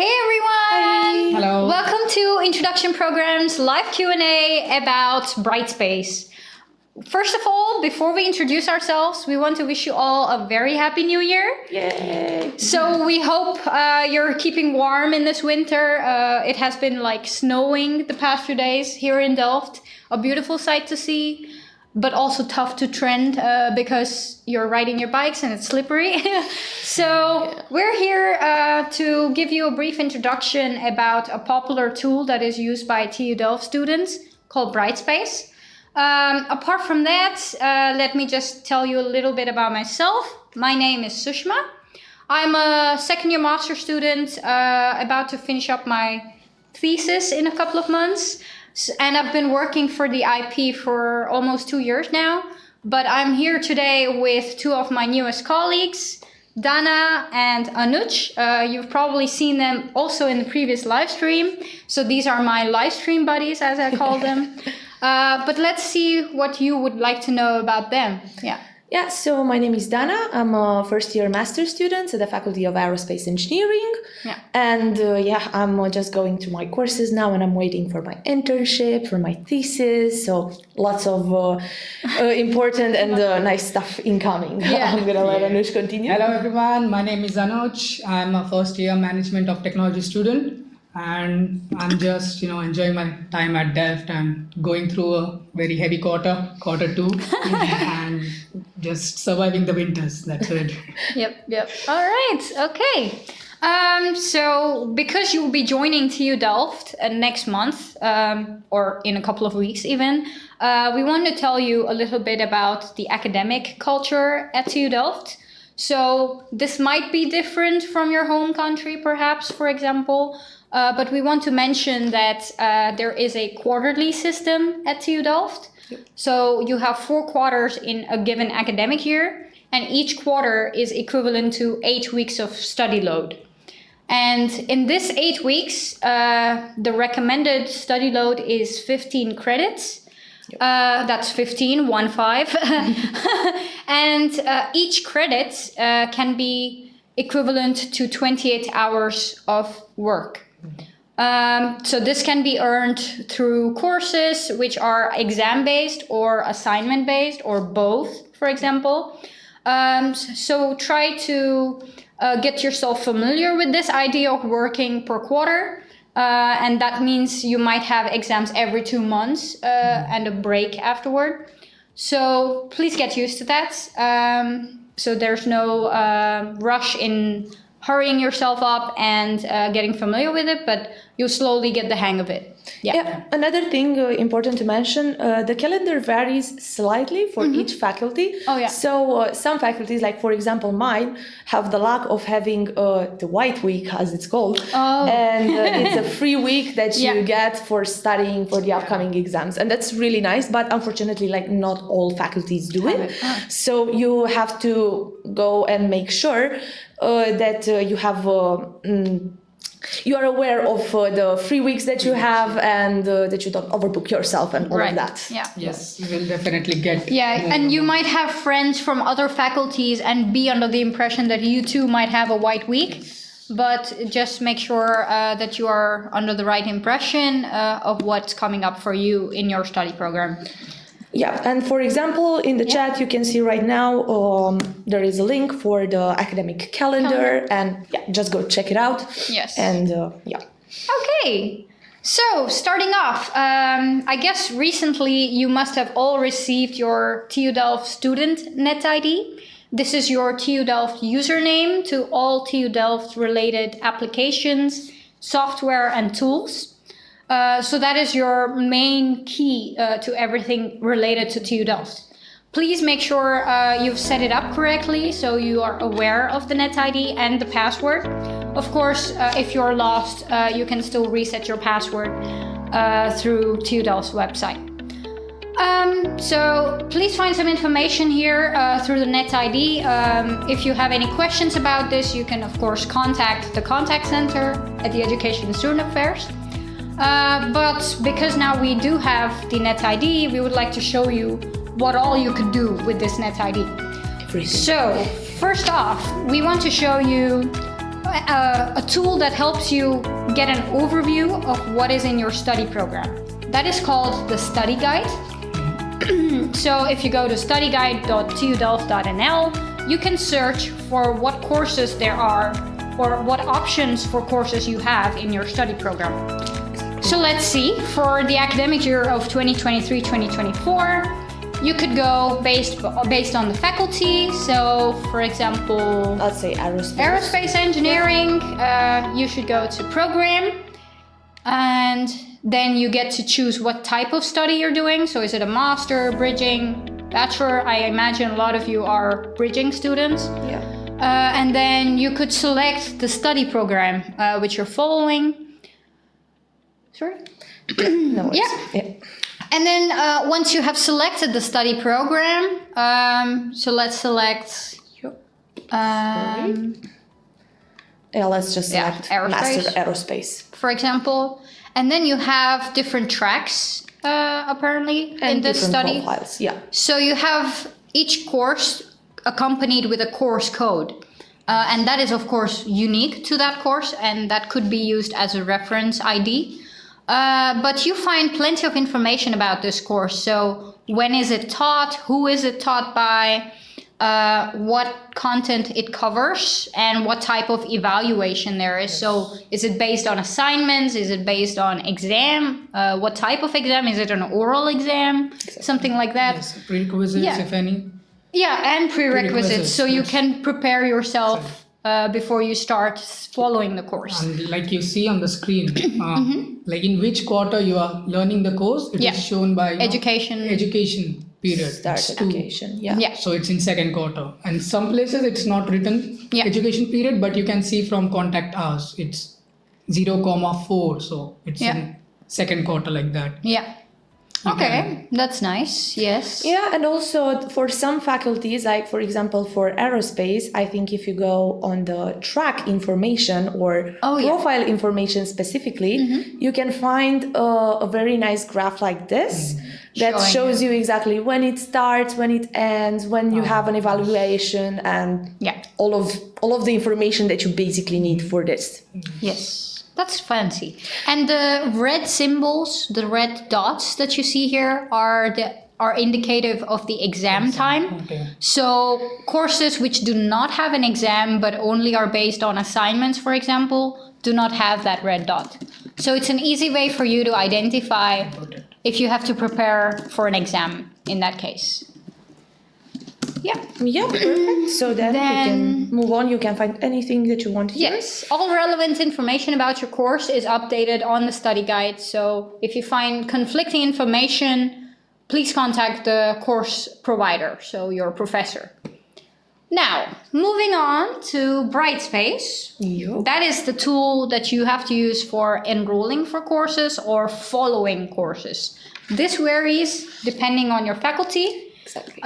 Hey everyone! Hello. Welcome to Introduction Program's live Q&A about BrightSpace. First of all, before we introduce ourselves, we want to wish you all a very happy new year. Yay! So we hope you're keeping warm in this winter. It has been like snowing the past few days here in Delft. A beautiful sight to see, but also tough to trend because you're riding your bikes and it's slippery. We're here to give you a brief introduction about a popular tool that is used by TU Delft students called BrightSpace. Apart from that, let me just tell you a little bit about myself. My name is Sushma. I'm a second year master student about to finish up my thesis in a couple of months. And I've been working for the IP for almost 2 years now. But I'm here today with two of my newest colleagues, Dana and Anuj. You've probably seen them also in the previous live stream. So these are my live stream buddies, as I call them. But let's see what you would like to know about them. Yeah, so my name is Dana. I'm a first year master student at the Faculty of Aerospace Engineering. Yeah. And I'm just going through my courses now and I'm waiting for my internship, for my thesis. So lots of important and nice stuff incoming. Yeah. I'm going to let Anuj continue. Hello everyone, my name is Anuj. I'm a first year management of technology student and I'm just enjoying my time at Delft. I'm going through a very heavy quarter two, and just surviving the winters. That's it. Yep. All right. Okay. So because you will be joining TU Delft next month, or in a couple of weeks even, we want to tell you a little bit about the academic culture at TU Delft. So this might be different from your home country, perhaps, for example. But we want to mention that there is a quarterly system at TU Delft. Yep. So you have 4 quarters in a given academic year, and each quarter is equivalent to 8 weeks of study load. And in this 8 weeks, the recommended study load is 15 credits. Yep. That's 15, 1-5. And each credit can be equivalent to 28 hours of work. So this can be earned through courses which are exam-based or assignment-based or both, for example. So try to get yourself familiar with this idea of working per quarter. And that means you might have exams every 2 months and a break afterward. So please get used to that. So there's no rush in hurrying yourself up and getting familiar with it, but you'll slowly get the hang of it. Yeah. Another thing important to mention, the calendar varies slightly for each faculty. Oh, yeah. So some faculties, like for example mine, have the luck of having the white week, as it's called. Oh. And it's a free week that you get for studying for the upcoming exams. And that's really nice, but unfortunately, like not all faculties do it. So you have to go and make sure that you have you are aware of the free weeks that you have and that you don't overbook yourself and all of that. Yeah. Yes, you will definitely get. Yeah, and you might have friends from other faculties and be under the impression that you too might have a white week. But just make sure that you are under the right impression of what's coming up for you in your study program. Yeah, and for example, in the chat, you can see right now there is a link for the academic calendar, and just go check it out. Yes. And Okay, so starting off, I guess recently you must have all received your TU Delft student net ID. This is your TU Delft username to all TU Delft related applications, software and tools. So that is your main key to everything related to TU Delft. Please make sure you've set it up correctly so you are aware of the net ID and the password. Of course, if you're lost, you can still reset your password through TU Delft's website. So please find some information here through the net ID. If you have any questions about this, you can of course contact the contact center at the Education and Student Affairs. But because now we do have the net ID, we would like to show you what all you could do with this net ID. So first off, we want to show you a tool that helps you get an overview of what is in your study program. That is called the study guide. So if you go to studyguide.tudelft.nl, you can search for what courses there are or what options for courses you have in your study program. So let's see, for the academic year of 2023-2024, you could go based on the faculty. So for example, Let's say aerospace. Aerospace engineering, you should go to program, and then you get to choose what type of study you're doing. So is it a master, bridging, bachelor? I imagine a lot of you are bridging students. Yeah. And then you could select the study program which you're following. Sorry? No worries. Yeah. And then once you have selected the study program, so let's select. Let's just select Master Aerospace, for example. And then you have different tracks, apparently, and in this study. Profiles. Yeah. So you have each course accompanied with a course code. And that is, of course, unique to that course, and that could be used as a reference ID. But you find plenty of information about this course. So when is it taught? Who is it taught by? What content it covers and what type of evaluation there is. So is it based on assignments? Is it based on exam? What type of exam? Is it an oral exam? Exactly. Something like that. Yes, prerequisites, if any. Yeah, and prerequisites. So you can prepare yourself before you start following the course. And like you see on the screen, like in which quarter you are learning the course, it is shown by education period. Start education. Yeah. So it's in second quarter. And some places it's not written education period, but you can see from contact hours, it's 0,4. So it's in second quarter like that. Yeah. Okay, that's nice. Yes. Yeah, and also for some faculties, like for example for aerospace, I think if you go on the track information or profile information specifically, you can find a very nice graph like this that shows you exactly when it starts, when it ends, when you have an evaluation, and all of the information that you basically need for this. Yes. That's fancy. And the red symbols, the red dots that you see here are indicative of the exam time. Okay. So courses which do not have an exam but only are based on assignments, for example, do not have that red dot. So it's an easy way for you to identify if you have to prepare for an exam in that case. Yeah, perfect. So then we can move on. You can find anything that you want here. Yes, all relevant information about your course is updated on the study guide. So if you find conflicting information, please contact the course provider, so your professor. Now, moving on to BrightSpace. That is the tool that you have to use for enrolling for courses or following courses. This varies depending on your faculty. Exactly.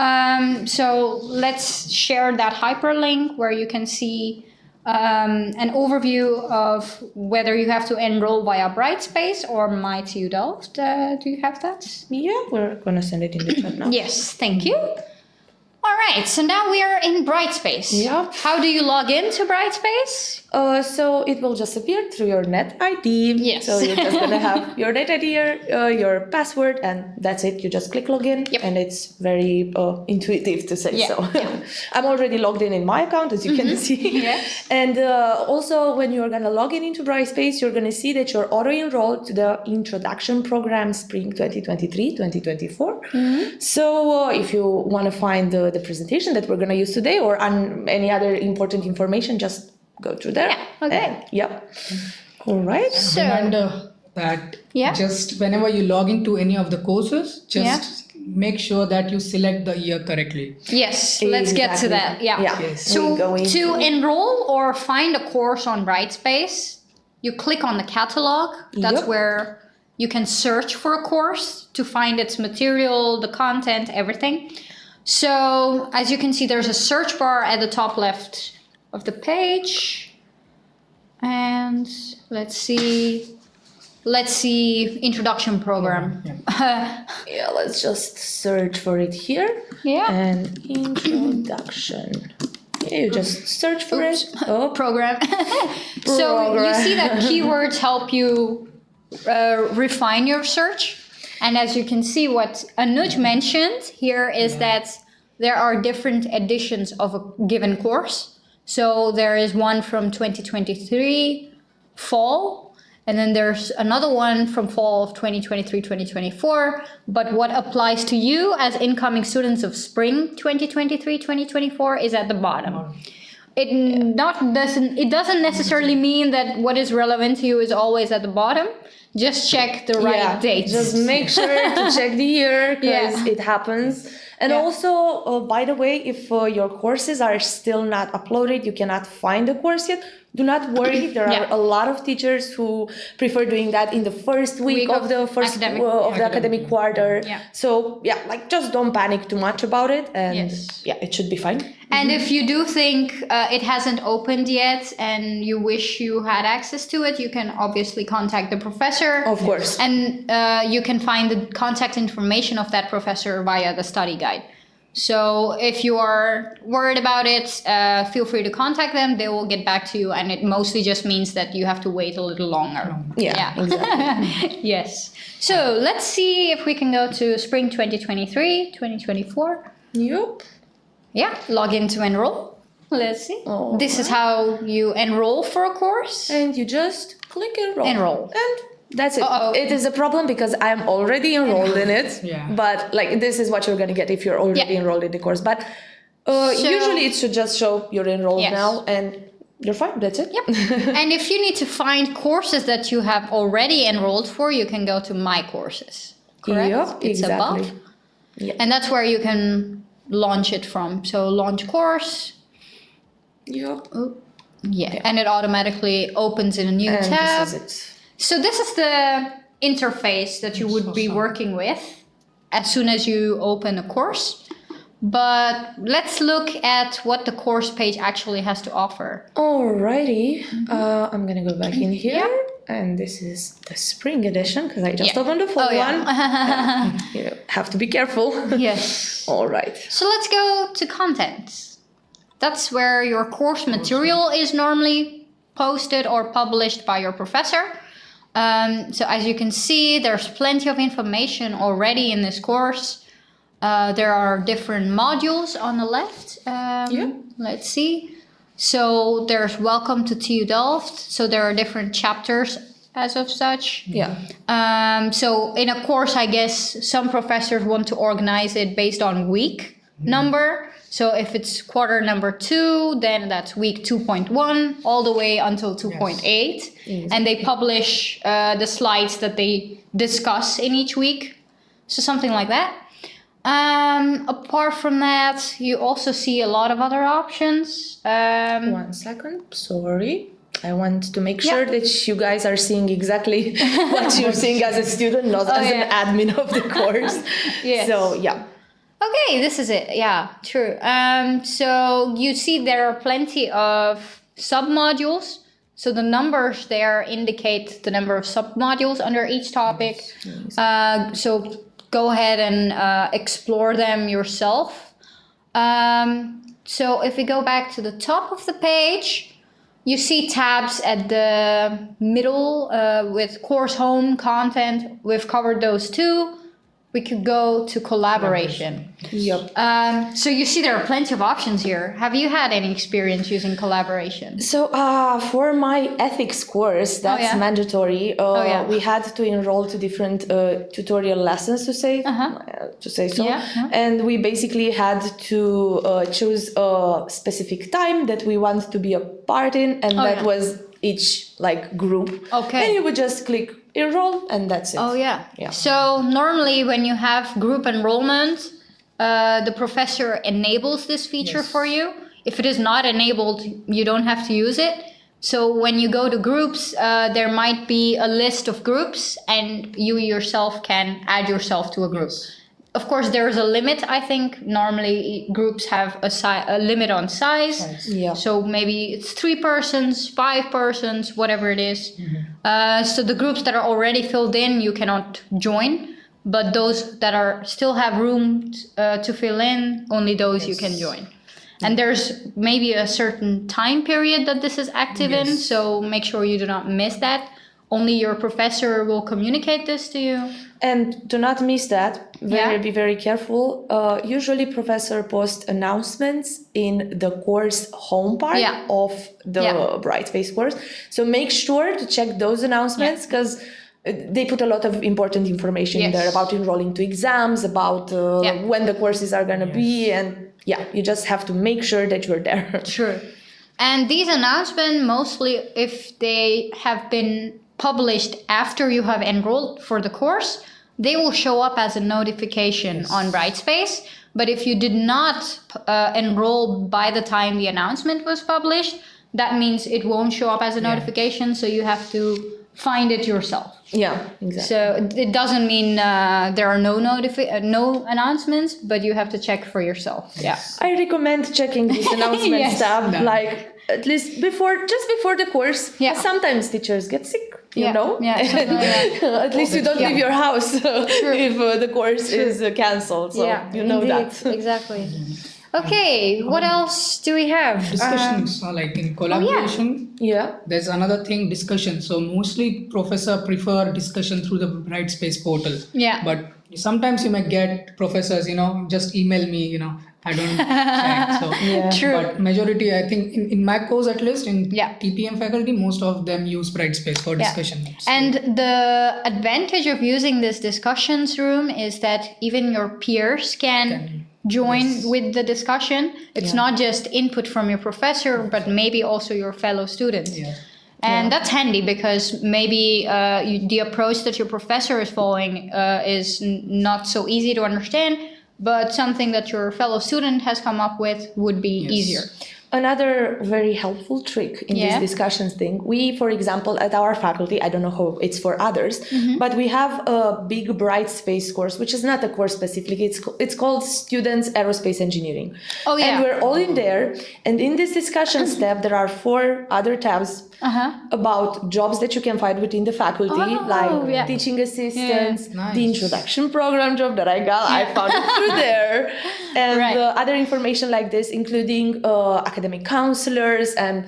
So let's share that hyperlink where you can see an overview of whether you have to enroll via BrightSpace or my TU Delft. Do you have that? Yeah, we're going to send it in the chat now. Yes, thank you. All right, so now we are in BrightSpace. Yep. How do you log into BrightSpace? So it will just appear through your net ID. Yes. So you're just going to have your net ID, your password, and that's it. You just click login, and it's very intuitive to say so. I'm already logged in my account, as you can see. Yes. And also, when you're going to log in into BrightSpace, you're going to see that you're auto-enrolled to the Introduction Program Spring 2023-2024. So if you want to find the presentation that we're going to use today or any other important information, just go through there. Yeah, okay. All right. So, reminder that just whenever you log into any of the courses, just make sure that you select the year correctly. Yes, let's get to that. Yes. So to enroll or find a course on BrightSpace, you click on the catalog. That's where you can search for a course to find its material, the content, everything. So as you can see, there's a search bar at the top left of the page. And let's see introduction program. Let's just search for it here. And introduction. You just search for it. Oh, Program. So you see that keywords help you refine your search. And as you can see, what Anuj mentioned here is that there are different editions of a given course. So there is one from 2023 fall, and then there's another one from fall of 2023-2024. But what applies to you as incoming students of spring 2023-2024 is at the bottom. It doesn't necessarily mean that what is relevant to you is always at the bottom. Just check the right dates. Just make sure to check the year, because it happens. And also, by the way, if your courses are still not uploaded, you cannot find the course yet, do not worry. There are a lot of teachers who prefer doing that in the first week of the first academic quarter. So just don't panic too much about it, and it should be fine. And if you do think it hasn't opened yet and you wish you had access to it, you can obviously contact the professor. Of course. And you can find the contact information of that professor via the study guide. So if you are worried about it, feel free to contact them. They will get back to you. And it mostly just means that you have to wait a little longer. Yeah. Exactly. Yes. So let's see if we can go to spring 2023, 2024. Yep. Yeah, log in to enroll. Let's see. This is how you enroll for a course. And you just click enroll. Enroll. And that's it. It is a problem because I'm already enrolled in it. But this is what you're going to get if you're already enrolled in the course. But usually it should just show you're enrolled now and you're fine. That's it. Yep. And if you need to find courses that you have already enrolled for, you can go to My Courses. Correct? Yep, it's above. Yep. And that's where you can launch it from. So launch course. Yep. And it automatically opens in a new tab. This is it. So this is the interface that you would be working with as soon as you open a course. But let's look at what the course page actually has to offer. Alrighty. I'm gonna go back in here. And this is the spring edition because I just opened the fall one. You have to be careful. Yes. All right. So let's go to content. That's where your course material is normally posted or published by your professor. So as you can see, there's plenty of information already in this course. There are different modules on the left. Let's see. So there's Welcome to TU Delft. So there are different chapters as of such. So in a course, I guess some professors want to organize it based on week number. So if it's quarter number 2, then that's week 2.1 all the way until 2.8. And they publish the slides that they discuss in each week. So something like that. Apart from that, you also see a lot of other options. 1 second, sorry. I want to make sure that you guys are seeing exactly what you're seeing as a student, not as an admin of the course. So, Okay, this is it. Yeah, true. So you see there are plenty of submodules. So the numbers there indicate the number of submodules under each topic. So go ahead and explore them yourself. So if we go back to the top of the page, you see tabs at the middle with course home, content. We've covered those two. We could go to collaboration. So you see there are plenty of options here. Have you had any experience using collaboration? So for my ethics course, that's mandatory. We had to enroll to different tutorial lessons to say so. And we basically had to choose a specific time that we want to be a part in, and that was each group. And you would just click enroll and that's it. So normally when you have group enrollment, the professor enables this feature for you. If it is not enabled, you don't have to use it. So when you go to groups, there might be a list of groups and you yourself can add yourself to a group. Of course, there is a limit. I think normally groups have a limit on size. So maybe it's 3 persons, 5 persons, whatever it is. So the groups that are already filled in, you cannot join. But those that are still have room to fill in, only those you can join. And there's maybe a certain time period that this is active in, so make sure you do not miss that. Only your professor will communicate this to you. And do not miss that. Be very careful. Usually professor posts announcements in the course home part of the BrightSpace course. So make sure to check those announcements because they put a lot of important information in there about enrolling to exams, about when the courses are going to be. And you just have to make sure that you're there. Sure. And these announcements, mostly if they have been published after you have enrolled for the course, they will show up as a notification on BrightSpace. But if you did not enroll by the time the announcement was published, that means it won't show up as a notification. So you have to find it yourself. Yeah, exactly. So it doesn't mean there are no announcements, but you have to check for yourself. Yeah. I recommend checking this announcement tab, like at least just before the course. Yeah. Sometimes teachers get sick, you know. Yeah. At least you don't leave your house if the course is cancelled. So you know that. Exactly. Okay, what else do we have? Discussions, like in collaboration. There's another thing, discussion. So mostly professor prefer discussion through the BrightSpace portal. Yeah. But sometimes you might get professors, just email me, I don't check. So, True. But majority, I think in my course at least, in TPM faculty, most of them use BrightSpace for discussion. So, and the advantage of using this discussions room is that even your peers can join with the discussion. It's not just input from your professor, but maybe also your fellow students. And that's handy because maybe the approach that your professor is following is not so easy to understand, but something that your fellow student has come up with would be easier. Another very helpful trick in this discussions thing, we, for example, at our faculty, I don't know how it's for others, but we have a big BrightSpace course, which is not a course specifically. It's called Students Aerospace Engineering. Oh, yeah. And we're all in there. And in this discussions tab, there are 4 other tabs about jobs that you can find within the faculty, like teaching assistants, the introduction program job that I got, I found it through there, and other information like this, including academic counselors and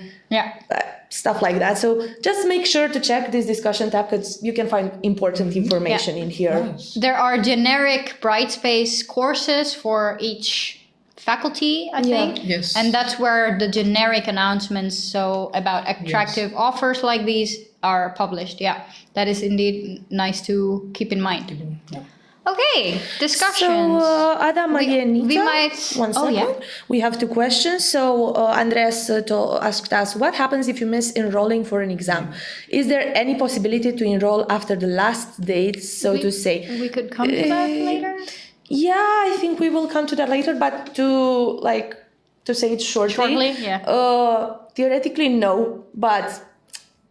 stuff like that. So just make sure to check this discussion tab because you can find important information in here. Nice. There are generic BrightSpace courses for each faculty, I think. Yes. And that's where the generic announcements, so about attractive offers like these, are published. Yeah, that is indeed nice to keep in mind. Okay, discussions. So, Ada, Maria, Anita, we might... One second. We have 2 questions. So, Andreas asked us, what happens if you miss enrolling for an exam? Is there any possibility to enroll after the last date, so to say? We could come to that later? Yeah, I think we will come to that later, but to say it shortly, theoretically no, but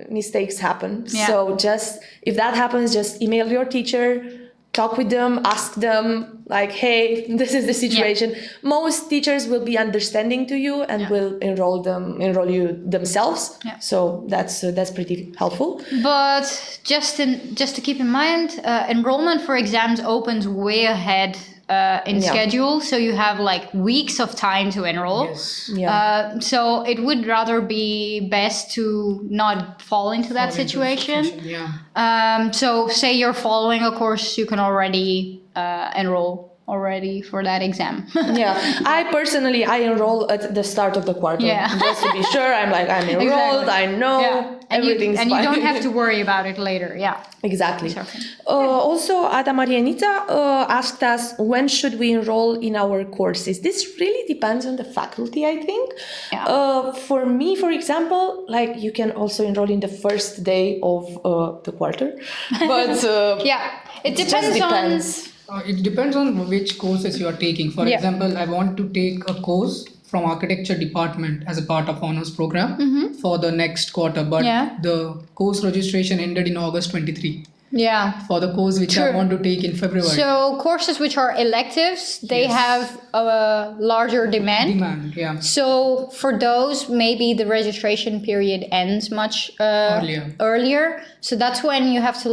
mistakes happen. So just, if that happens, just email your teacher, talk with them, ask them, like, hey, this is the situation. Most teachers will be understanding to you and will enroll you themselves. So that's pretty helpful. But just to keep in mind, enrollment for exams opens way ahead in schedule, so you have like weeks of time to enroll. So it would rather be best to not fall into that situation. So say you're following a course, you can already enroll already for that exam. I personally enroll at the start of the quarter just to be sure. I'm enrolled. I know everything's fine. And you don't have to worry about it later. Exactly. Also, Ada Marianita asked us, when should we enroll in our courses? This really depends on the faculty, I think. For me, for example, you can also enroll in the first day of the quarter. But it depends. It depends on which courses you are taking. For example, I want to take a course from architecture department as a part of honors program for the next quarter, but the course registration ended in August 23. Yeah. for the course which I want to take in February. So courses which are electives, they have a larger demand. Yeah. So for those, maybe the registration period ends much earlier. So that's when you have to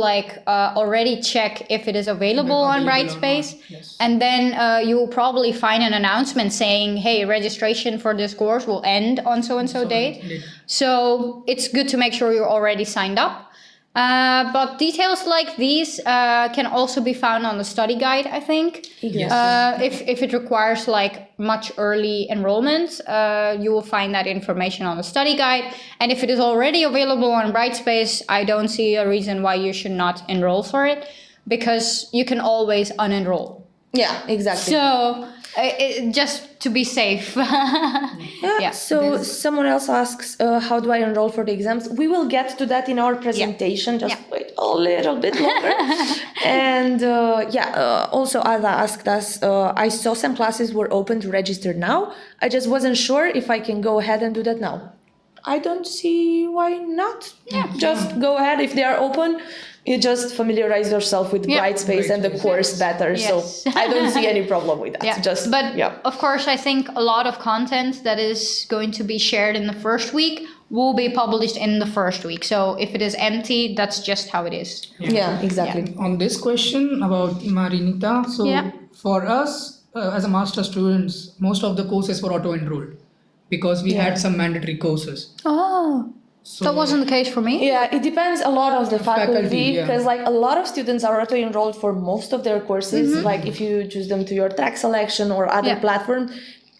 already check if it is available on BrightSpace. Yes. And then you will probably find an announcement saying, hey, registration for this course will end on so-and-so date. So it's good to make sure you're already signed up. But details like these can also be found on the study guide, I think. Yes. If it requires much early enrollment, you will find that information on the study guide. And if it is already available on BrightSpace, I don't see a reason why you should not enroll for it, because you can always unenroll. Yeah, exactly. So just to be safe. So someone else asks, how do I enroll for the exams? We will get to that in our presentation. Just wait a little bit longer. And also Ada asked us, I saw some classes were open to register now. I just wasn't sure if I can go ahead and do that now. I don't see why not. Just go ahead. If they are open, you just familiarize yourself with BrightSpace and the course better. Yes. So I don't see any problem with that. But of course, I think a lot of content that is going to be shared in the first week will be published in the first week. So if it is empty, that's just how it is. Yeah, exactly. On this question about Marinita, so for us as a master students, most of the courses were auto-enrolled because we had some mandatory courses. Oh. So that wasn't the case for me? Yeah, it depends a lot of the faculty because a lot of students are auto-enrolled for most of their courses. Like if you choose them to your track selection or other platform,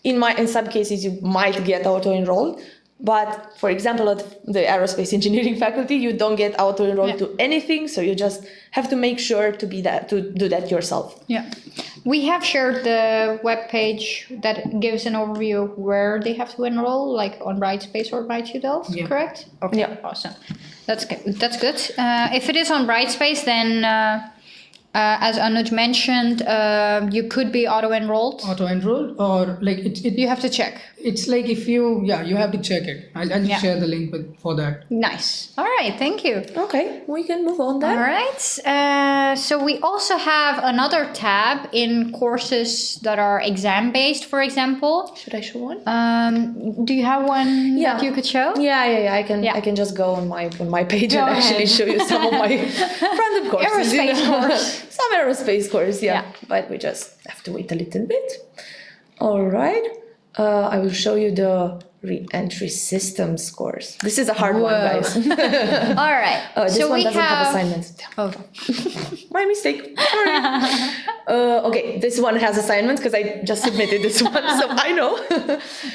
in some cases you might get auto-enrolled. But for example, at the aerospace engineering faculty, you don't get auto-enrolled to anything. So you just have to make sure to do that yourself. Yeah. We have shared the webpage that gives an overview of where they have to enroll, like on BrightSpace or TU Delft, correct? Okay, awesome. That's good. That's good. If it is on BrightSpace, then as Anuj mentioned, you could be auto-enrolled. Auto-enrolled or you have to check. It's like if you have to check it. I'll just share the link for that. Nice. All right, thank you. Okay, we can move on then. All right. So we also have another tab in courses that are exam-based, for example. Should I show one? Do you have one that you could show? Yeah. I can just go on my page and actually show you some of my random courses. Aerospace course. Some aerospace course, but we just have to wait a little bit. All right. I will show you the re-entry systems course. This is a hard one, guys. All right. This so one doesn't have assignments. Oh. My mistake. Sorry. Okay, this one has assignments because I just submitted this one, so I know.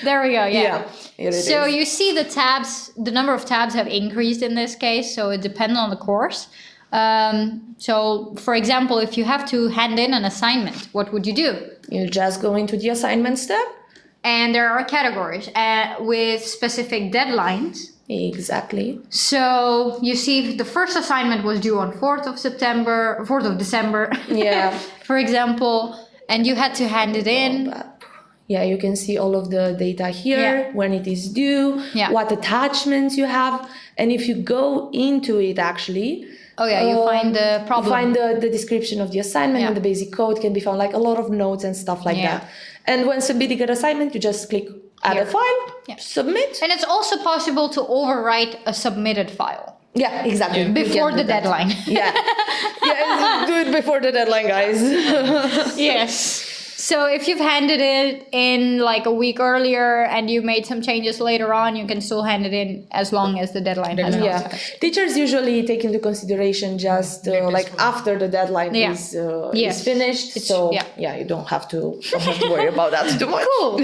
There we go. Here it so is. you see the tabs, the number of tabs have increased in this case, so it depends on the course. So, for example, if you have to hand in an assignment, what would you do? You just go into the assignments tab. And there are categories with specific deadlines. Exactly. So you see the first assignment was due on 4th of December. Yeah. For example, and you had to hand it in. Yeah, you can see all of the data here, when it is due, what attachments you have. And if you go into it actually, you find the problem. You find the description of the assignment and the basic code can be found, like a lot of notes and stuff like that. And when submitting an assignment, you just click add a file, submit. And it's also possible to overwrite a submitted file. Yeah, exactly. Before the deadline. Do it before the deadline, guys. Yes. So if you've handed it in like a week earlier and you made some changes later on, you can still hand it in as long as the deadline has passed. Teachers usually take into consideration just like after the deadline is finished. You don't have to worry about that too much. Cool.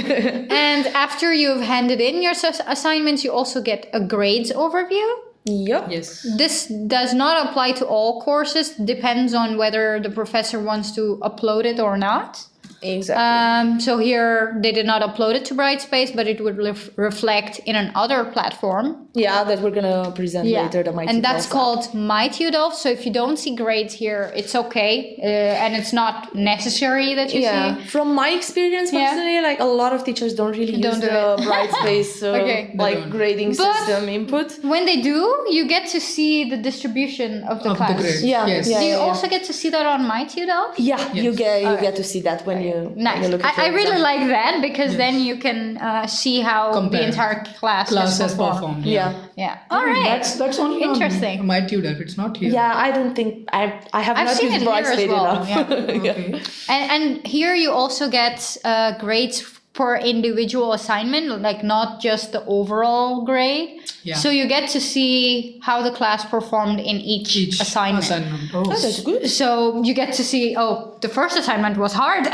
And after you've handed in your assignments, you also get a grades overview. Yep. Yes. This does not apply to all courses. Depends on whether the professor wants to upload it or not. Exactly. So here they did not upload it to BrightSpace, but it would reflect in another platform. Yeah, that we're gonna present later. And that's called My TU Delft. So if you don't see grades here, it's okay, and it's not necessary that you see. From my experience personally, like a lot of teachers don't really use the BrightSpace grading system input. When they do, you get to see the distribution of the class. The grades. Do you also get to see that on My TU Delft? Yeah, you get to see that when you look at I really like that because then you can see how the entire class has performed. Yeah. All right. That's only interesting. On My TU Delft. It's not here. Yeah, I don't think I have not seen used it here as BrightSpace well. enough. Okay. And here you also get grades per individual assignment, like not just the overall grade. Yeah. So you get to see how the class performed in each assignment. Oh, that's good. So you get to see, the first assignment was hard.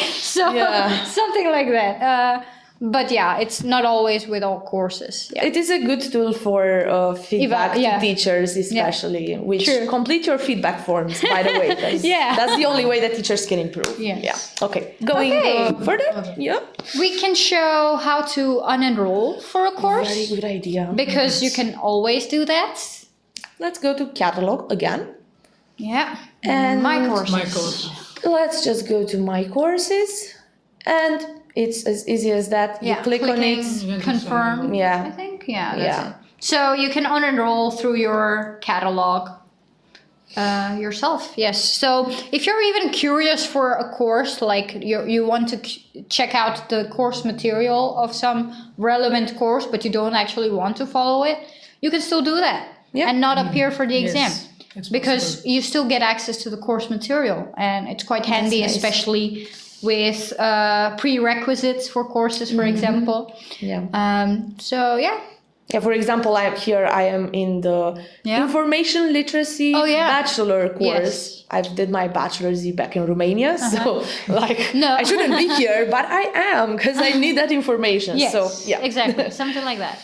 So something like that. But yeah, it's not always with all courses. Yeah. It is a good tool for feedback to teachers, especially, which complete your feedback forms, by the way. That's the only way that teachers can improve. Yes. Yeah. Okay. Going further. Yeah. We can show how to unenroll for a course. Very good idea. Because you can always do that. Let's go to catalog again. Yeah. And My courses. Let's just go to My Courses. And it's as easy as that. You click on it. Confirm. I think. That's it. So you can unenroll through your catalog yourself. Yes. So if you're even curious for a course, like you want to check out the course material of some relevant course, but you don't actually want to follow it, you can still do that and not appear for the exam. Because you still get access to the course material, and it's quite handy, especially with prerequisites for courses, for example. For example, I am in the information literacy bachelor course. I did my bachelor's back in Romania, so I shouldn't be here, but I am because I need that information. Yes, so exactly, something like that.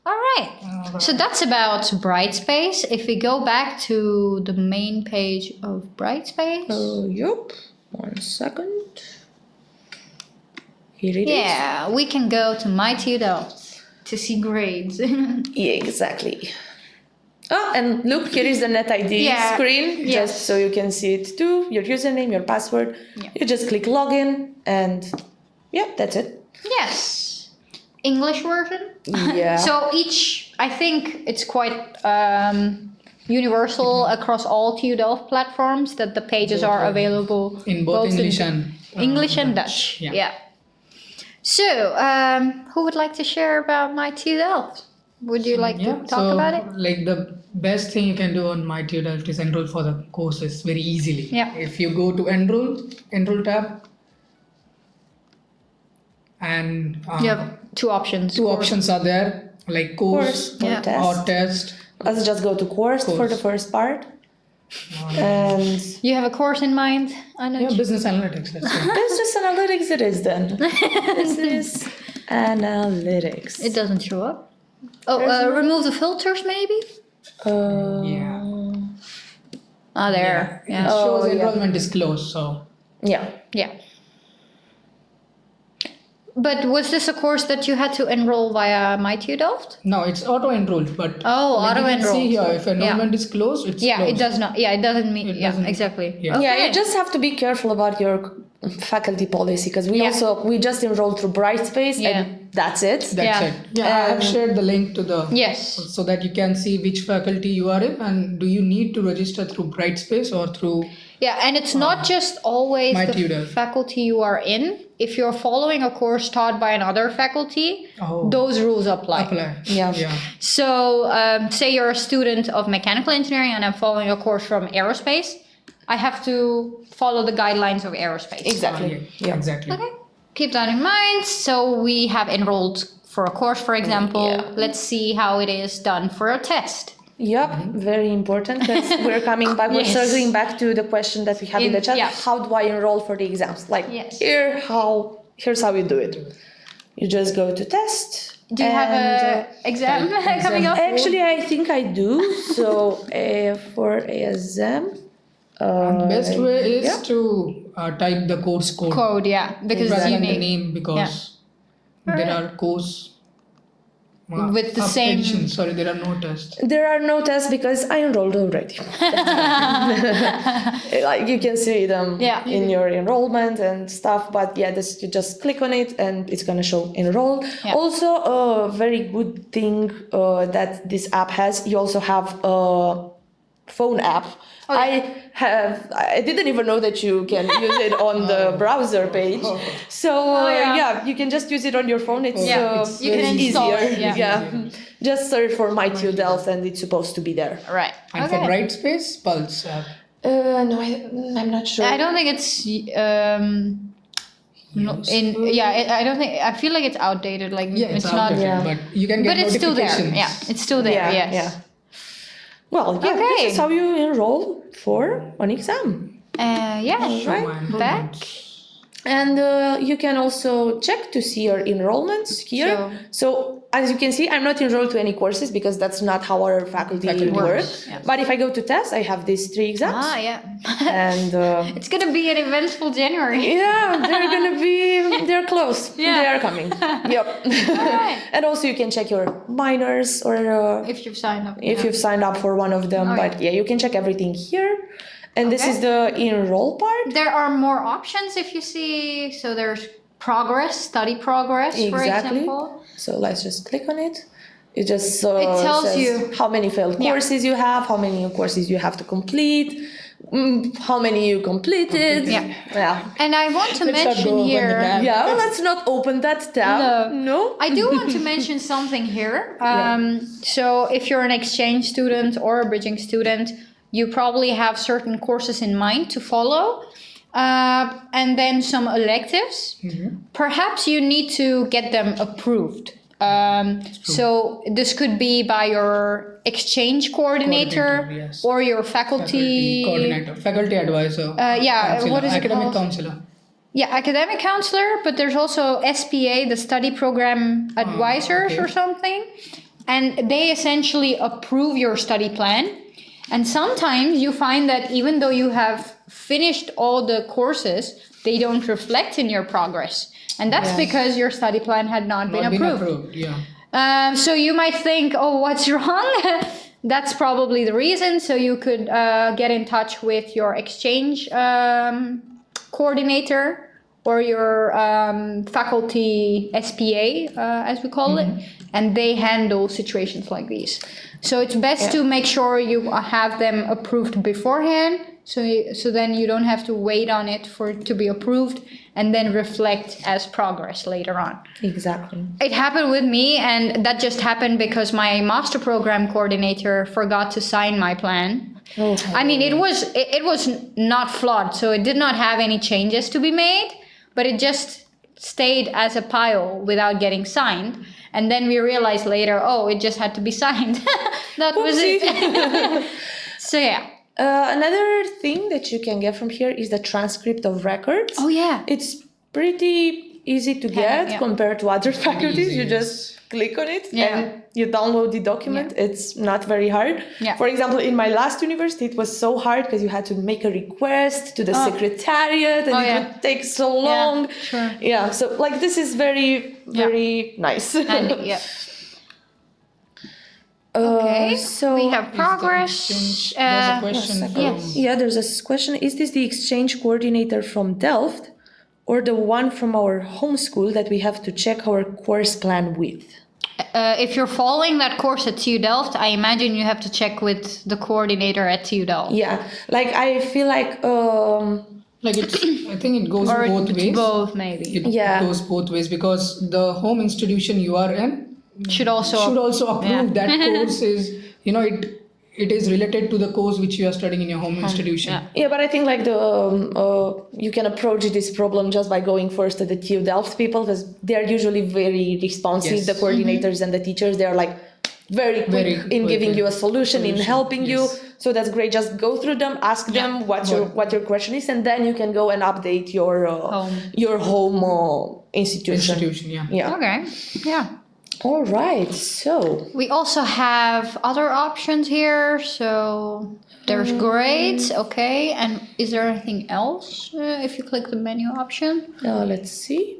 All right. So that's about BrightSpace. If we go back to the main page of BrightSpace. Yep. 1 second. Here it is. Yeah, we can go to My TU Delft to see grades. Exactly. Oh, and look, here is the NetID screen, just so you can see it too. Your username, your password. You just click login, and that's it. Yes. English version. Yeah. So I think it's quite universal across all TU Delft platforms that the pages are available in both English and Dutch. Yeah. So, who would like to share about My TU Delft? Would you like to talk about it? Like the best thing you can do on My TU Delft is enroll for the courses very easily. Yeah. If you go to enroll tab, and you have two options. Two options are there, like course or test. Let's just go to course for the first part. And you have a course in mind? Business analytics. Business analytics it is then. Business analytics. It doesn't show up. Remove the filters maybe? There. It shows enrollment is closed, so. Yeah. But was this a course that you had to enroll via My TU Delft? No, it's auto-enrolled, but auto-enrolled. You can see here, if enrollment is closed, it's closed. It does not. It doesn't mean. Exactly. Yeah, you just have to be careful about your faculty policy, because we just enrolled through BrightSpace and that's it. That's it. Yeah, I have shared the link to the so that you can see which faculty you are in, and do you need to register through BrightSpace or through. Yeah, and it's not just always the faculty you are in. If you're following a course taught by another faculty, those rules apply. Yeah. So, say you're a student of mechanical engineering and I'm following a course from aerospace, I have to follow the guidelines of aerospace. Exactly. Exactly. Okay. Keep that in mind. So we have enrolled for a course, for example. Let's see how it is done for a test. Yep, very important, because we're coming back, we're circling back to the question that we have in the chat. How do I enroll for the exams? Like here's how you do it. You just go to test. Do you have an exam coming up? Actually, I think I do. So for ASM, And the best way is to type the course code. Because rather you than the need name, because there are course with the same editions. Sorry, there are no tests. There are no tests because I enrolled already. Like you can see them in your enrollment and stuff, but you just click on it and it's gonna show enroll. Also, a very good thing that this app has, you also have a phone app. I didn't even know that you can use it on the browser page. So you can just use it on your phone. It's you can install easier. it. Just search for my TU Delft and it's supposed to be there. Right. And for BrightSpace, Pulse app. No, I'm not sure. I don't think it's I don't think. I feel like it's outdated. Like it's outdated, not. But you can get it's still there. notifications. Yeah, it's still there. Yes. Yeah. Well, this is how you enroll for an exam. Back. And you can also check to see your enrollments here. So as you can see, I'm not enrolled to any courses because that's not how our faculty works. Yes. But if I go to tests, I have these 3 exams. And it's going to be an eventful January. They're close. They are coming. Yep. And also you can check your minors or if you've signed up. If you've signed up for one of them. You can check everything here. And this is the enroll part. There are more options if you see. So there's progress, study progress, for example. So let's just click on it. It just it tells says you how many failed courses you have, how many courses you have to complete, how many you completed. And I want to mention here. Let's not open that tab. No. I do want to mention something here. So if you're an exchange student or a bridging student, you probably have certain courses in mind to follow. And then some electives. Perhaps you need to get them approved. So this could be by your exchange coordinator or your faculty coordinator, faculty advisor. What is it academic called? counselor. Yeah, academic counselor, but there's also SPA, the study program advisors or something. And they essentially approve your study plan. And sometimes you find that even though you have finished all the courses, they don't reflect in your progress. And that's because your study plan had not been approved. So you might think, oh, what's wrong? That's probably the reason. So you could get in touch with your exchange coordinator or your faculty SPA, as we call it. And they handle situations like these. So it's best to make sure you have them approved beforehand. So then you don't have to wait on it for it to be approved and then reflect as progress later on. Exactly. It happened with me, and that just happened because my master program coordinator forgot to sign my plan. I mean, it was not flawed, so it did not have any changes to be made, but it just stayed as a pile without getting signed. And then we realized later, it just had to be signed. That was it. So another thing that you can get from here is the transcript of records. It's pretty easy to get compared to other faculties. You just click on it and you download the document. It's not very hard. For example, in my last university, it was so hard because you had to make a request to the secretariat and it would take so long. So like this is very, very nice. So we have progress. There's a question. There's a question. Is this the exchange coordinator from Delft or the one from our home school that we have to check our course plan with? If you're following that course at TU Delft, I imagine you have to check with the coordinator at TU Delft. I feel like I think it goes both ways. Both, maybe. It goes both ways because the home institution you are in should also approve that course is, it is related to the course which you are studying in your home institution. But I think like you can approach this problem just by going first to the TU Delft people because they are usually very responsive. The coordinators and the teachers, they are like very quick in giving you a solution, in helping you. So that's great. Just go through them, ask them what your question is, and then you can go and update your home institution. Okay. All right. So We also have other options here. So there's grades, okay. And is there anything else if you click the menu option? let's see.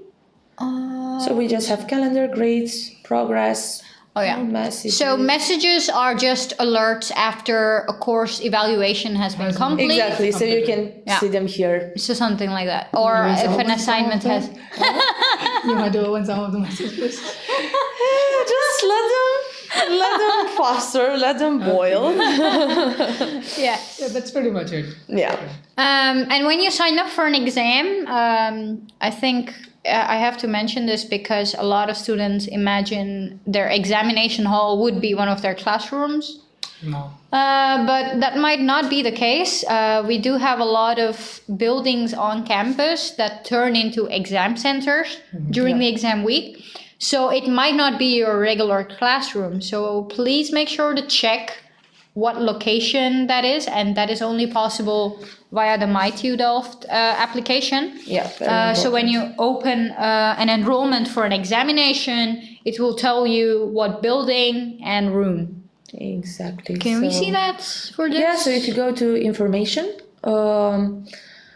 So we just have calendar, grades, progress. Oh yeah. Messages. So messages are just alerts after a course evaluation has been complete. Exactly. So you can see them here. So something like that. Or if an assignment has... You might open some of the messages. Just let them foster, let them boil. Yeah. Yeah, that's pretty much it. Yeah. And when you sign up for an exam, I think I have to mention this because a lot of students imagine their examination hall would be one of their classrooms. No. But that might not be the case. We do have a lot of buildings on campus that turn into exam centers during the exam week. So it might not be your regular classroom. So please make sure to check what location that is. And that is only possible via the TU Delft application. Yeah. So when you open an enrollment for an examination, it will tell you what building and room. Exactly. Can we see that for this? Yeah, so if you go to information,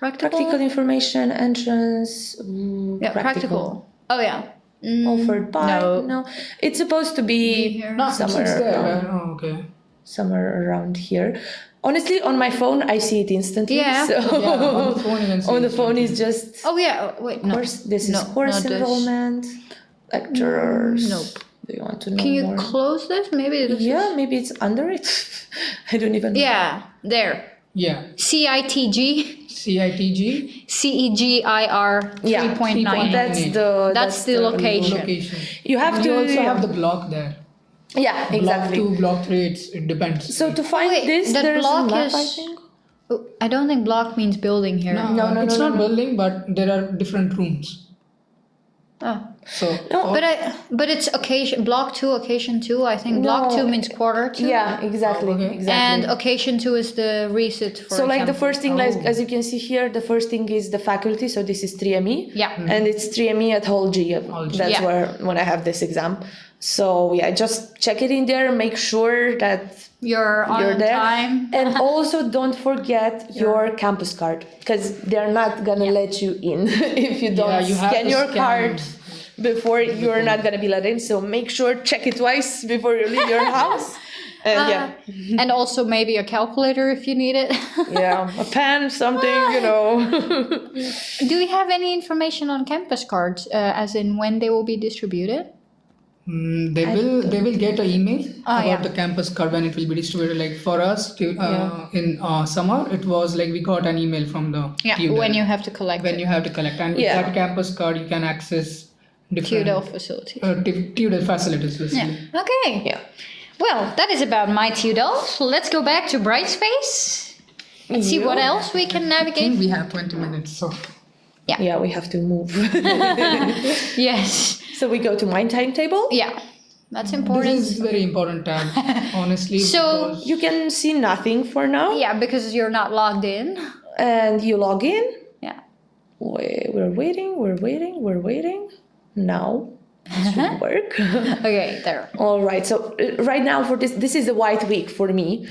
practical information, entrance, practical. Oh, yeah. Offered by, no. It's supposed to be somewhere around, okay. somewhere around here. Honestly, on my phone, I see it instantly. Yeah. So On the phone, you can see on the it phone is just... Oh, yeah. Wait, no. Course, this is No, course not this. enrollment, lecturers. Nope. Do you want to know Can you more? close this? Maybe this Yeah, maybe it's under it. I don't even know. Yeah, there. Yeah. CITG, CITG. CEGIR 3.9. That's the location. You have You to also have the block there. Yeah, exactly. Block 2, block 3, it depends. So to find this, that there's block a map, is... I think. Oh, I don't think block means building here. No, it's not building, but there are different rooms. Oh. So But it's occasion block 2, occasion 2. I think block 2 means quarter 2. Yeah, exactly. Exactly. And occasion 2 is the resit, for so like the example. first thing, like, as you can see here, the first thing is the faculty. So this is 3ME. Yeah. And it's 3ME at Hall G. That's where when I have this exam. So yeah, just check it in there. Make sure that you're on there. time. And also don't forget your campus card, because they're not gonna let you in if you don't scan your card before. You're not gonna be let in. So make sure, check it twice before you leave your house. And and also maybe a calculator if you need it. Yeah, a pen, something, you know. Do we have any information on campus cards, as in when they will be distributed? They will get an email about the campus card when it will be distributed. Like for us in summer, it was like we got an email from the TU when Delft. you have to collect When you have to collect, and with that campus card you can access different TU Delft facilities. TU Delft facilities basically. Yeah. Okay. Yeah. Well, that is about my TU Delft. Let's go back to BrightSpace and see what else we can I navigate. think we have 20 minutes, so Yeah, we have to move. Yes. So we go to my timetable. Yeah. That's important. this is very important tab, honestly. So because You can see nothing for now. yeah, because you're not logged in. And you log in. Yeah. We're waiting. Now it should work. Okay, there. All right. So right now for this is a white week for me.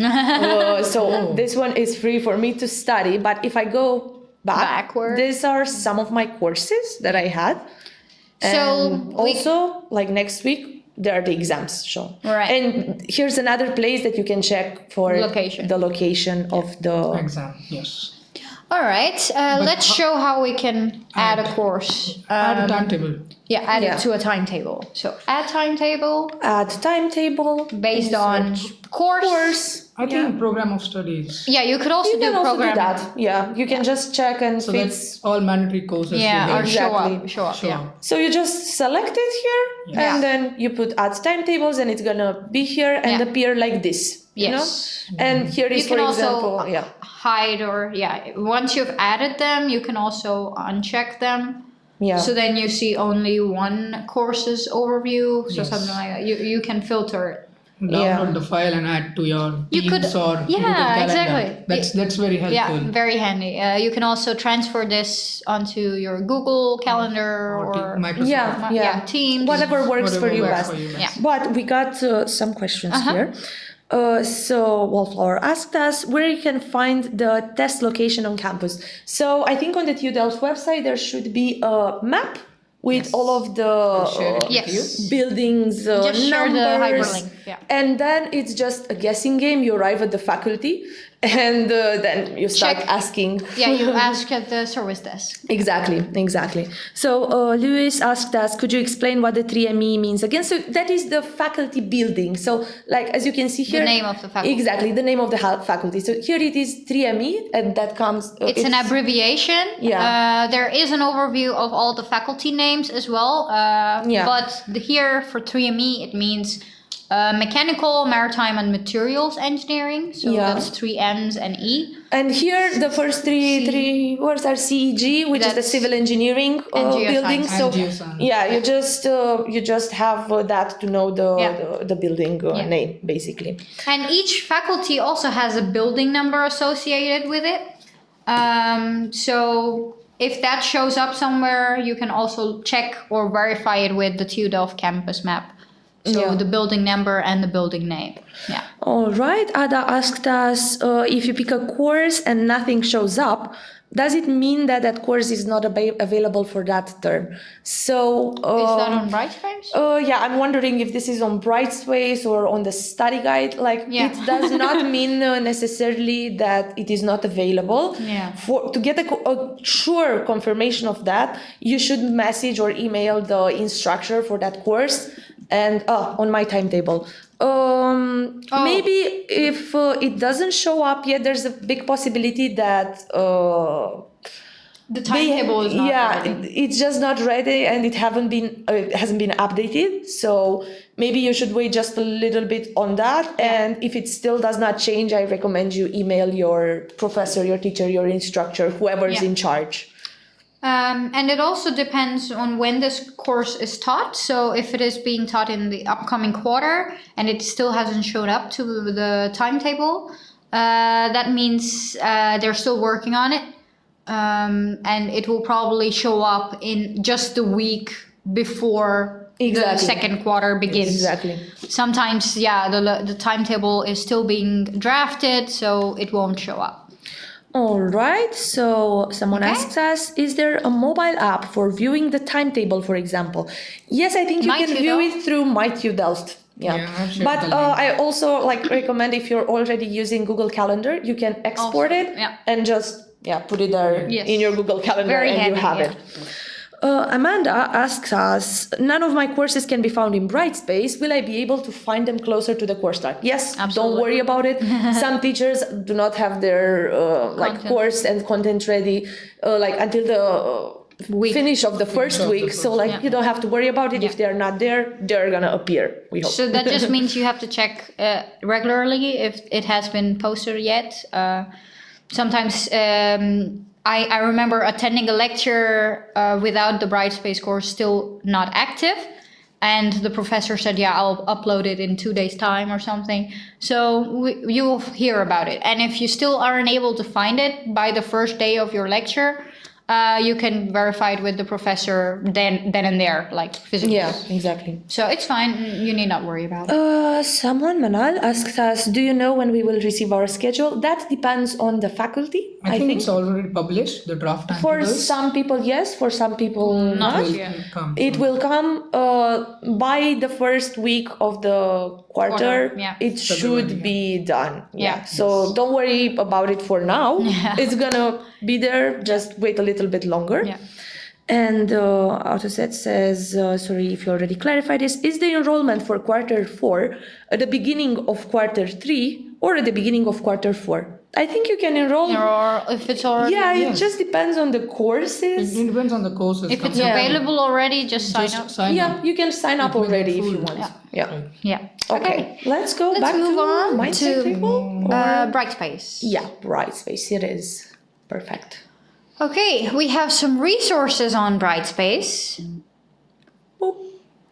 So this one is free for me to study. But if I go Backward. these are some of my courses that I had. So And also, like next week, there are the exams shown. Right. And here's another place that you can check for the location of the exam, yes. All right. Let's show how we can add a course. Add a timetable. Yeah, add it to a timetable. So add timetable based on course. I think program of studies. Yeah, you could also You do can also program. do that. Yeah, you can just check and So fits. that's all mandatory courses. Yeah, or Exactly. show up. Yeah. So you just select it here, and then you put add timetables, and it's gonna be here and appear like this. Yes. You know? And here is, You can for also example, hide or once you've added them, you can also uncheck them. Yeah. So then you see only one course's overview. So something like that. You can filter it. download the file and add to your Teams or Google Calendar. Exactly. That's very helpful. Yeah, very handy. You can also transfer this onto your Google Calendar or Microsoft. Teams. Whatever works for you works best. for you best. Yeah. But we got some questions here. So Wallflower asked us where you can find the test location on campus. So I think on the TU Delft website there should be a map with all of the buildings, Just share the numbers, hyperlink. Yeah. and then it's just a guessing game. You arrive at the faculty, and then you start asking. Yeah, you ask at the service desk. Exactly. So Lewis asked us, could you explain what the 3ME means again? So that is the faculty building. So like as you can see here, The name of the faculty. Exactly, the name of the faculty. So here it is 3ME, and that comes. It's an abbreviation. Yeah. There is an overview of all the faculty names as well. But here for 3ME it means mechanical, maritime, and materials engineering. So that's 3 M's and E. And here the first three words are CEG, which is the civil engineering building. So you just have that to know the building name basically. And each faculty also has a building number associated with it. So if that shows up somewhere, you can also check or verify it with the TU Delft campus map. So the building number and the building name. Yeah. All right. Ada asked us if you pick a course and nothing shows up, does it mean that that course is not available for that term? So is that on BrightSpace? I'm wondering if this is on BrightSpace or on the study guide. It does not mean necessarily that it is not available. Yeah. To get a sure confirmation of that, you should message or email the instructor for that course. And on my timetable. Maybe if it doesn't show up yet, there's a big possibility that the timetable is not ready. It's just not ready and it hasn't been updated. So maybe you should wait just a little bit on that. And if it still does not change, I recommend you email your professor, your teacher, your instructor, whoever is in charge. And it also depends on when this course is taught. So if it is being taught in the upcoming quarter and it still hasn't showed up to the timetable, that means they're still working on it. And it will probably show up in just the week before the second quarter begins. Exactly. Sometimes, the timetable is still being drafted, so it won't show up. All right, so someone asks us, is there a mobile app for viewing the timetable, for example? Yes, I think you can view it through TU Delft. But I also recommend if you're already using Google Calendar, you can export it and just put it there in your Google Calendar you have it. Amanda asks us, none of my courses can be found in BrightSpace. Will I be able to find them closer to the course start? Yes, absolutely. Don't worry about it. Some teachers do not have their course and content ready until the finish of the first week. So you don't have to worry about it. If they're not there, they're going to appear, we hope. So that just means you have to check regularly if it has been posted yet. Sometimes... I remember attending a lecture without the BrightSpace course still not active. And the professor said, I'll upload it in 2 days' time or something. So you will hear about it. And if you still aren't able to find it by the first day of your lecture, you can verify it with the professor then and there, physically. Yeah, exactly. So it's fine. You need not worry about it. Someone, Manal, asks us, do you know when we will receive our schedule? That depends on the faculty. I think it's already published, the draft timetable. For some people, yes. For some people, not. It will come by the first week of the quarter. It should be done. So don't worry about it for now. It's going to be there. Just wait a little bit longer. And AutoSet says, sorry if you already clarified this, is the enrollment for quarter 4 at the beginning of quarter 3 or at the beginning of quarter 4? I think you can enroll. Or if it's already... it just depends on the courses. It depends on the courses. If it's available already, just sign up. You can sign up already if you want. Okay. Let's go back move on my to timetable. BrightSpace. Yeah, BrightSpace. It is. Perfect. Okay, we have some resources on BrightSpace.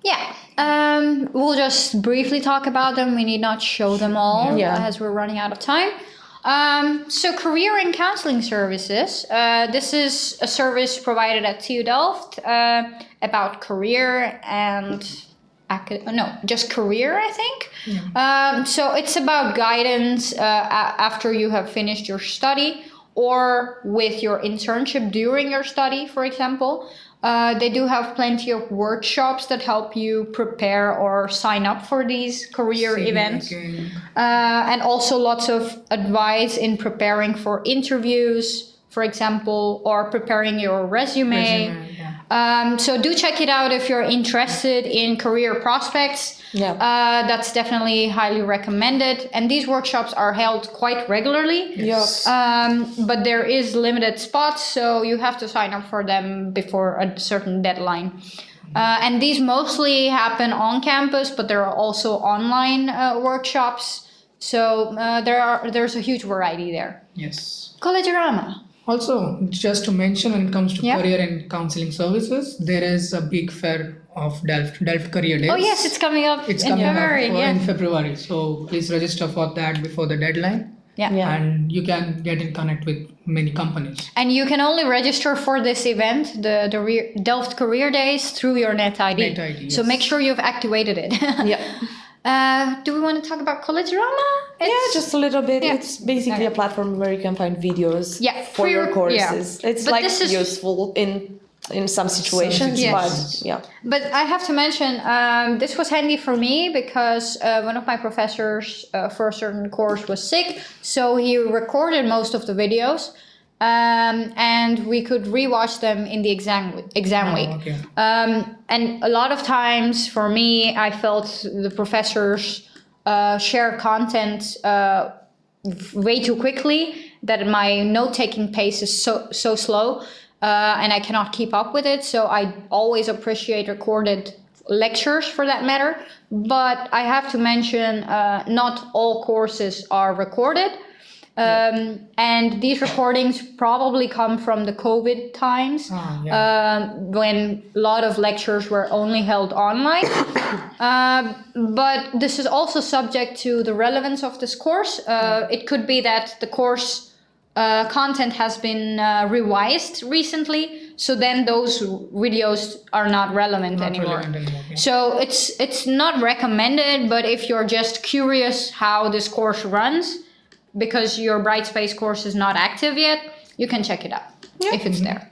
Yeah, we'll just briefly talk about them. We need not show them all as we're running out of time. So career and counseling services. This is a service provided at TU Delft about career and just career, I think. So it's about guidance after you have finished your study or with your internship during your study, for example. They do have plenty of workshops that help you prepare or sign up for these career events. And also lots of advice in preparing for interviews, for example, or preparing your resume. So do check it out if you're interested in career prospects. That's definitely highly recommended. And these workshops are held quite regularly. But there is limited spots, so you have to sign up for them before a certain deadline. And these mostly happen on campus, but there are also online workshops. So there's a huge variety there. Yes. Collegerama. Also, just to mention, when it comes to career and counseling services, there is a big fair of Delft Career Days. Oh yes, it's coming up in February. In February. So please register for that before the deadline. And you can get in connect with many companies. And you can only register for this event, the Delft Career Days, through your Net ID. So make sure you've activated it. Do we want to talk about Collegerama? Just a little bit. It's basically a platform where you can find videos for your courses. It's like useful in some situations, but I have to mention this was handy for me because one of my professors for a certain course was sick, so he recorded most of the videos. And we could rewatch them in the exam week. And a lot of times for me, I felt the professors share content way too quickly, that my note-taking pace is so slow, and I cannot keep up with it. So I always appreciate recorded lectures for that matter. But I have to mention, not all courses are recorded. And these recordings probably come from the COVID times, when a lot of lectures were only held online. But this is also subject to the relevance of this course. It could be that the course content has been revised recently, so then those videos are not relevant anymore. So it's not recommended, but if you're just curious how this course runs, because your BrightSpace course is not active yet, you can check it out if it's there.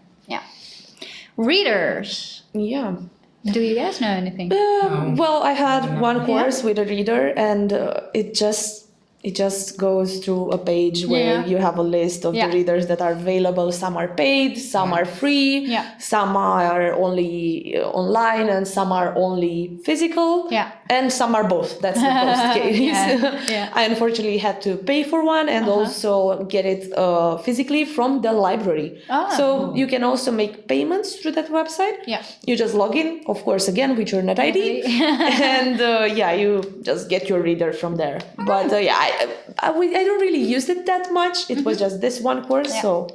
Readers. Do you guys know anything? Well, I had one course with a reader, and it just goes through a page where you have a list of the readers that are available. Some are paid, some are free, some are only online, and some are only physical, and some are both. That's the most case. I unfortunately had to pay for one and also get it physically from the library. So you can also make payments through that website. You just log in, of course, again with your Net ID, and you just get your reader from there. But I don't really use it that much. It was just this one course, so...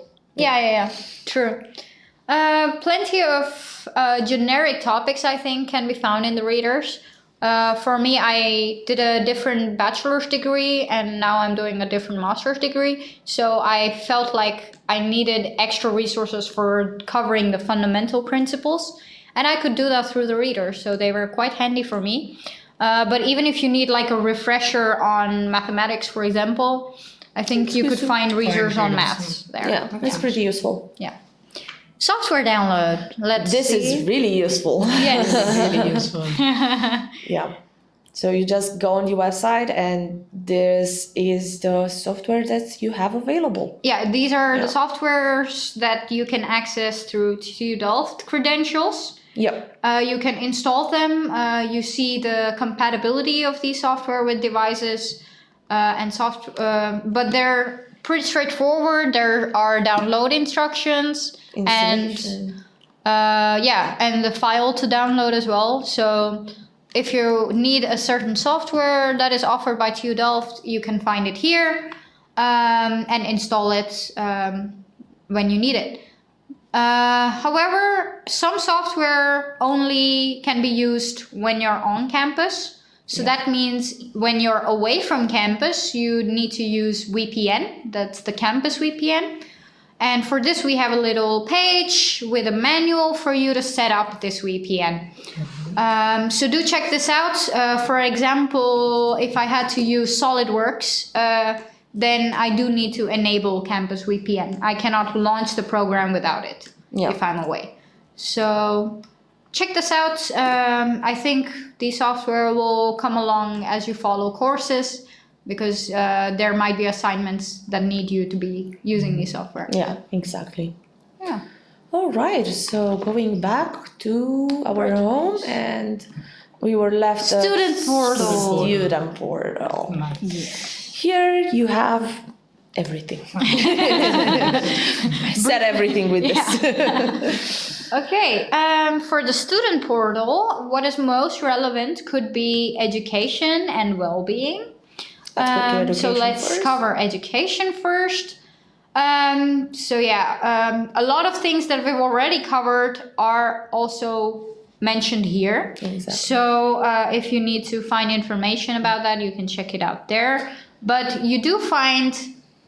True. Plenty of generic topics, I think, can be found in the readers. For me, I did a different bachelor's degree, and now I'm doing a different master's degree. So I felt like I needed extra resources for covering the fundamental principles. And I could do that through the readers, so they were quite handy for me. But even if you need like a refresher on mathematics, for example, I think you could find readers on maths there. That's pretty useful. Software download. This is really useful. Yes, really useful. So you just go on the website, and this is the software that you have available. These are the softwares that you can access through TU Delft credentials. You can install them. You see the compatibility of these software with devices but they're pretty straightforward. There are download instructions and the file to download as well. So if you need a certain software that is offered by TU Delft, you can find it here and install it when you need it. However, some software only can be used when you're on campus. So that means when you're away from campus, you need to use VPN. That's the campus VPN. And for this, we have a little page with a manual for you to set up this VPN. So do check this out. For example, if I had to use SolidWorks, then I do need to enable Campus VPN. I cannot launch the program without it if I'm away. So check this out. I think the software will come along as you follow courses, because there might be assignments that need you to be using the software. Yeah, exactly. Yeah. All right, so going back to our home, and we were left Student portal. Student portal. Nice. Here you have everything. I said everything with this. Okay, for the student portal, what is most relevant could be education and well-being. Let's go to So education let's first. cover education first. A lot of things that we've already covered are also mentioned here. Exactly. So if you need to find information about that, you can check it out there. But you do find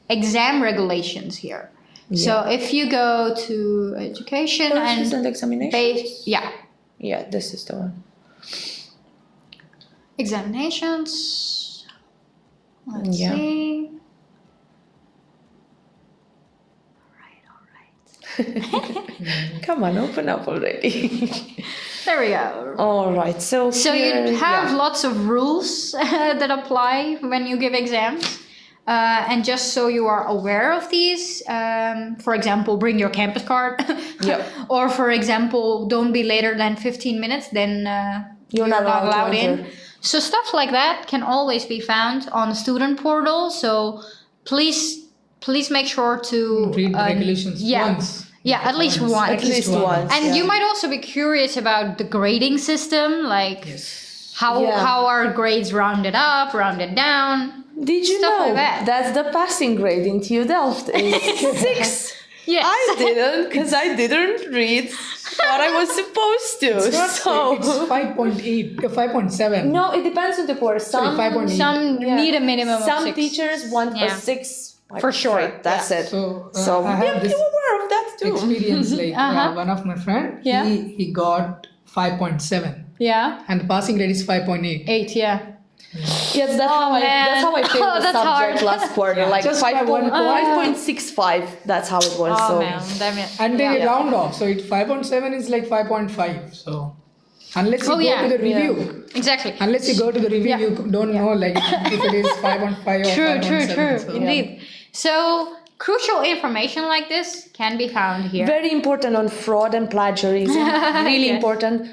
exam regulations here. So if you go to education Courses and examinations. yeah, this is the one. examinations. Let's Yeah. see. Come on, open up already. There we go. All right, so here, You have lots of rules that apply when you give exams. And just so you are aware of these, for example, bring your campus card. Yep. Or for example, don't be later than 15 minutes, then You're not allowed to in. enter. So stuff like that can always be found on the student portal. So please make sure to Read the regulations once. Yeah, at least once. At least once. And you might also be curious about the grading system, like how are grades rounded up, rounded down. Did you Stuff know like that. that's the passing grade in TU Delft is 6? Yes. I didn't, because I didn't read what I was supposed to. It's not so it's 5.8, 5.7. no, it depends on the course. Sorry, 5.8. Some need a minimum Some of 6. teachers want a Yeah. 6. For sure. Right, that's it. So, So I have be this aware of that too. experience. Like one of my friend, Yeah. he got 5.7, Yeah. and the passing grade is 5.8. 8, yeah. Yes, that's how I failed Oh, the that's subject hard. last quarter. Like Just by 5.65. That's how it was. Oh so man, damn it. And they Yeah. round off, so it 5.7 is like 5.5. So unless you Oh, go yeah. to the review, Exactly. unless you go to the review, you don't know like if it is 5.5 or True, 5.7. true. So. Indeed. So crucial information like this can be found here. very important on fraud and plagiarism. Really Yes. important.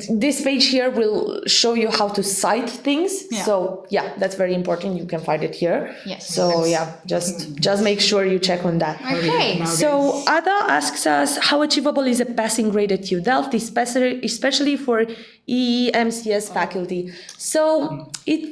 This page here will show you how to cite things. Yeah. So that's very important. You can find it here. Yes. So just make sure you check on that. Okay. Nowadays. So Ada asks us, how achievable is a passing grade at TU Delft, especially for EMCS faculty? So it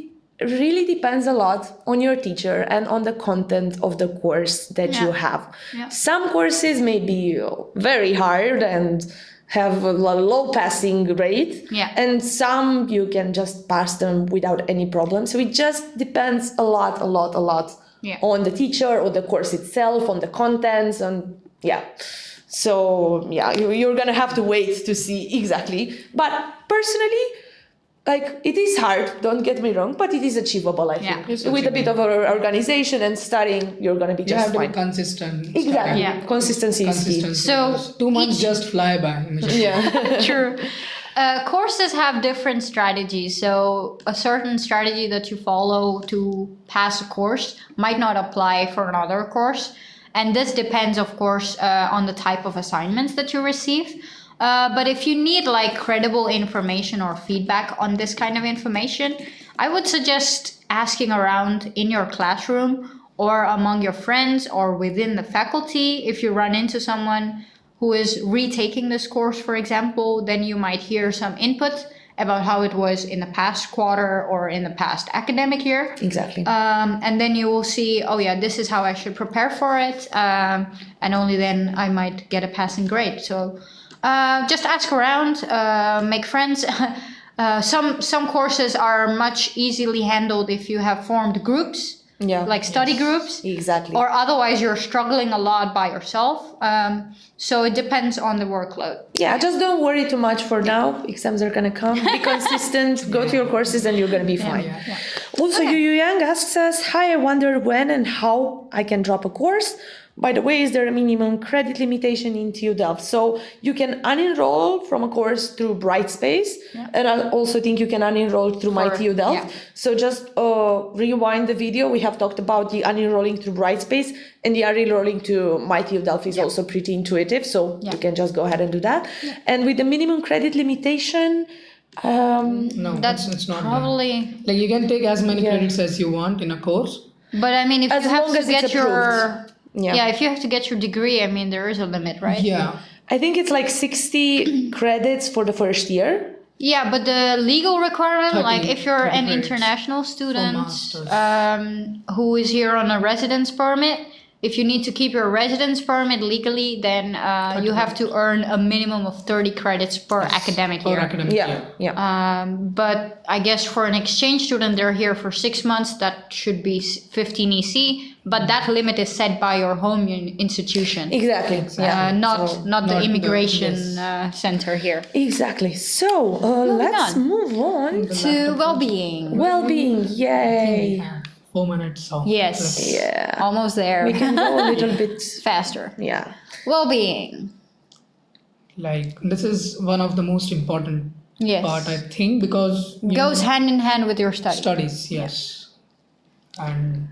really depends a lot on your teacher and on the content of the course that you have. Yeah. Some courses may be very hard and have a low passing rate, and some you can just pass them without any problem. So it just depends a lot on the teacher or the course itself, on the contents, and So you're gonna have to wait to see exactly. But personally, like, it is hard, don't get me wrong, but it is achievable, I think. It's With a bit of organization and studying, you're going to be You just have to fine. be consistent. Exactly. Yeah. Consistency is key. So 2 months just fly by. Yeah. True. Courses have different strategies. So a certain strategy that you follow to pass a course might not apply for another course. And this depends, of course, on the type of assignments that you receive. But if you need like credible information or feedback on this kind of information, I would suggest asking around in your classroom or among your friends or within the faculty. If you run into someone who is retaking this course, for example, then you might hear some input about how it was in the past quarter or in the past academic year. Exactly. And then you will see, oh yeah, this is how I should prepare for it. And only then I might get a passing grade. So just ask around, make friends. Some courses are much easily handled if you have formed groups. Yeah. Like study groups. Exactly. Or otherwise you're struggling a lot by yourself. So it depends on the workload. Yeah, just don't worry too much for now. Exams are going to come. Be consistent, go to your courses, and you're going to be fine. Yeah. Also, Yu Yang asks us, hi, I wonder when and how I can drop a course. By the way, is there a minimum credit limitation in TU Delft? So you can unenroll from a course through BrightSpace. Yeah. And I also think you can unenroll through my TU Delft. Yeah. So just rewind the video. We have talked about the unenrolling through BrightSpace, and the unenrolling to my TU Delft is also pretty intuitive. So you can just go ahead and do that. Yeah. And with the minimum credit limitation, no, it's not probably like you can take as many credits as you want in a course. But I mean, if as you have to get your if you have to get your degree, I mean, there is a limit, right? Yeah. I think it's like 60 credits for the first year. Yeah, but the legal requirement, 30, like if you're an credits international student who is here on a residence permit, if you need to keep your residence permit legally, then you have to earn a minimum of 30 credits per academic year. But I guess for an exchange student, they're here for 6 months. That should be 15 EC. But that limit is set by your home institution. Exactly. Not the immigration center here. Exactly. So let's move on to Wellbeing. Wellbeing, yay. 4 minutes. So yes. Yeah. Almost there. We can go a little bit faster. Yeah. Wellbeing. Like this is one of the most important part, I think, because goes hand in hand with your studies. Yes. And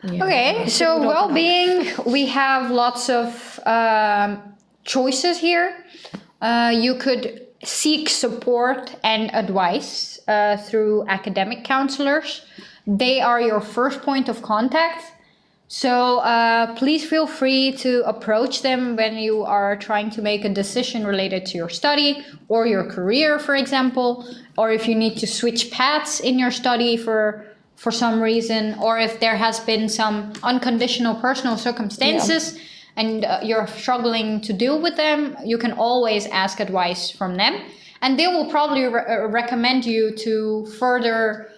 okay, so Wellbeing, we have lots of choices here. You could seek support and advice through academic counselors. They are your first point of contact. So please feel free to approach them when you are trying to make a decision related to your study or your career, for example, or if you need to switch paths in your study for some reason, or if there has been some unconditional personal circumstances and you're struggling to deal with them, you can always ask advice from them. And they will probably recommend you to further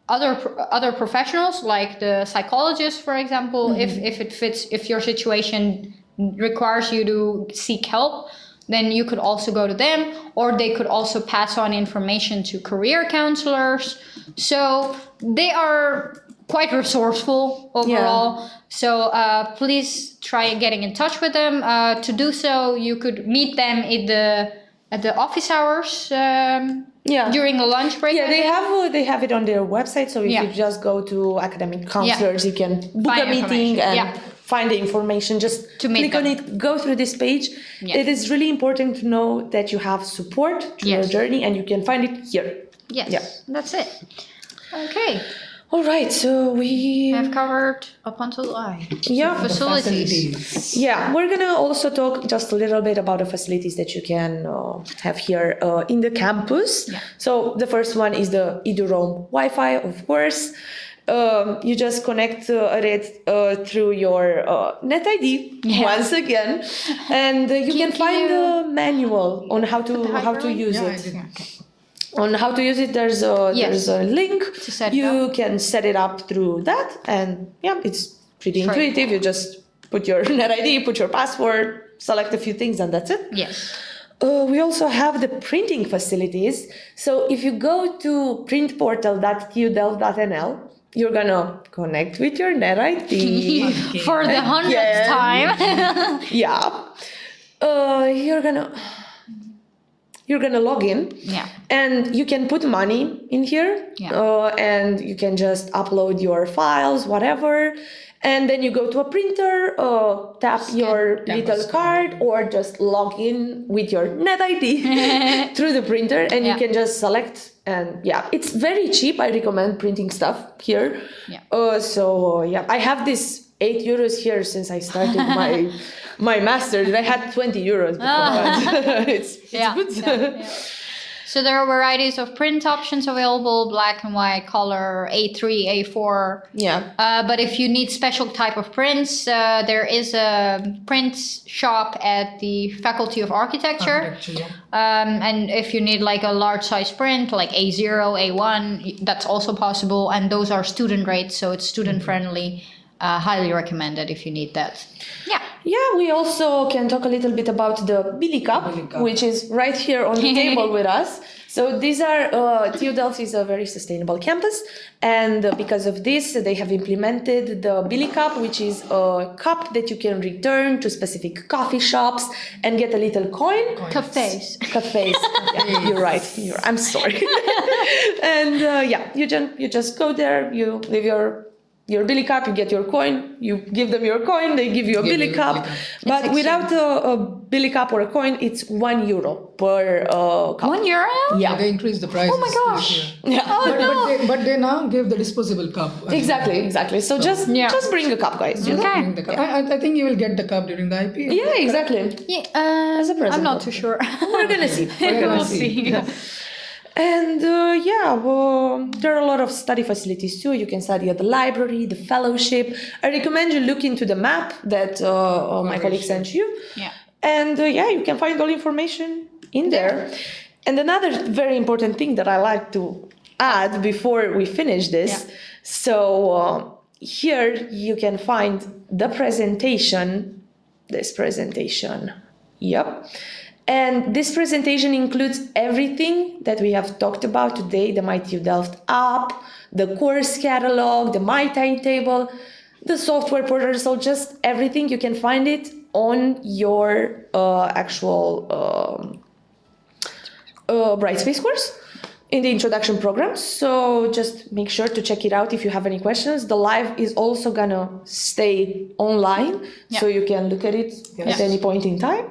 other professionals, like the psychologist, for example, if it fits, if your situation requires you to seek help, then you could also go to them, or they could also pass on information to career counselors. So they are quite resourceful overall. Yeah. So please try getting in touch with them. To do so, you could meet them at the office hours. During the lunch break. Yeah, they have it on their website. So if you just go to academic counselors, you can book a meeting and find the information. Just click on it, go through this page. Yes. It is really important to know that you have support through your journey, and you can find it here. Yes, that's it. Okay. All right, so we have covered up until facilities. Yeah, we're gonna also talk just a little bit about the facilities that you can have here in the campus. Yeah. So the first one is the EduRoam Wi-Fi, of course. You just connect it through your NetID once again, and you can find the manual on how to use it. On how to use it, there's a link. You can set it up through that, and it's pretty intuitive. You just put your NetID, put your password, select a few things, and that's it. Yes. We also have the printing facilities. So if you go to printportal.tudelft.nl, you're gonna connect with your NetID for the 100th time. You're gonna log in, and you can put money in here, and you can just upload your files, whatever, and then you go to a printer, tap your little card, or just log in with your NetID through the printer, and you can just select. And it's very cheap. I recommend printing stuff here. I have this €8 here since I started my master's. I had €20 before. It's good. So there are varieties of print options available, black and white, color, A3, A4. Yeah. But if you need special type of prints, there is a print shop at the Faculty of Architecture. And if you need like a large size print, like A0, A1, that's also possible. And those are student rates, so it's student friendly. Highly recommended if you need that. Yeah. Yeah, we also can talk a little bit about the Billy Cup, which is right here on the table with us. So these are, TU Delft is a very sustainable campus, and because of this, they have implemented the Billy Cup, which is a cup that you can return to specific coffee shops and get a little coin. Cafes. Yeah, you're right. I'm sorry. And yeah, you just go there, you leave your Billy Cup, you get your coin, you give them your coin, they give you a Billy Cup. But without a Billy Cup or a coin, it's €1 per cup. €1? Yeah, they increased the price. Oh my gosh. Yeah. But they now give the disposable cup. Exactly. So just bring a cup, guys. Just bring the cup. I think you will get the cup during the IP. Yeah, exactly. Yeah, As a present. I'm not too sure. We're gonna see. We'll see. And there are a lot of study facilities too. You can study at the library, the fellowship. I recommend you look into the map that my colleague sent you. Yeah. And you can find all information in there. And another very important thing that I like to add before we finish this. Yeah. So here you can find the presentation. This presentation. Yep. And this presentation includes everything that we have talked about today, the My TU Delft app, the course catalog, the My Timetable, the software portal, so just everything. You can find it on your actual BrightSpace course in the introduction program. So just make sure to check it out if you have any questions. The live is also gonna stay online, so you can look at it at any point in time.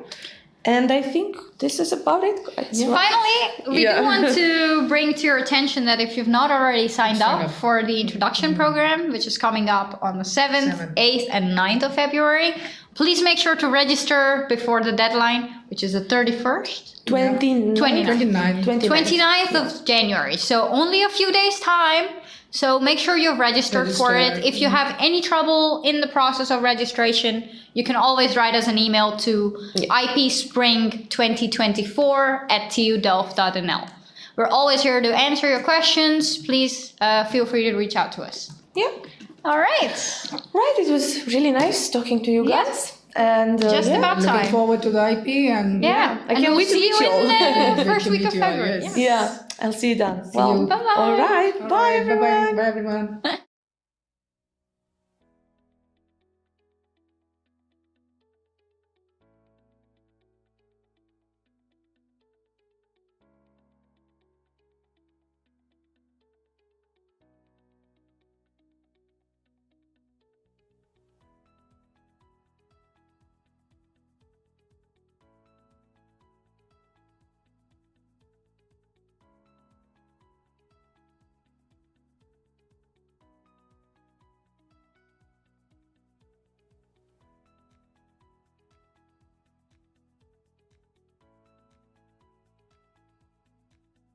And I think this is about it. Finally, we do want to bring to your attention that if you've not already signed up for the introduction program, which is coming up on the 7th, 8th, and 9th of February, please make sure to register before the deadline, which is the 31st? 29th of January. So only a few days time. So make sure you've registered for it. If you have any trouble in the process of registration, you can always write us an email to ipspring2024@tudelft.nl. We're always here to answer your questions. Please feel free to reach out to us. Yeah. All right. Right. It was really nice talking to you guys. And just about time. Looking forward to the IP and I can't wait to see meet you you all. in the first week of February. Yeah, I'll see you then. Bye-bye. All right. Bye, everyone. Bye, everyone.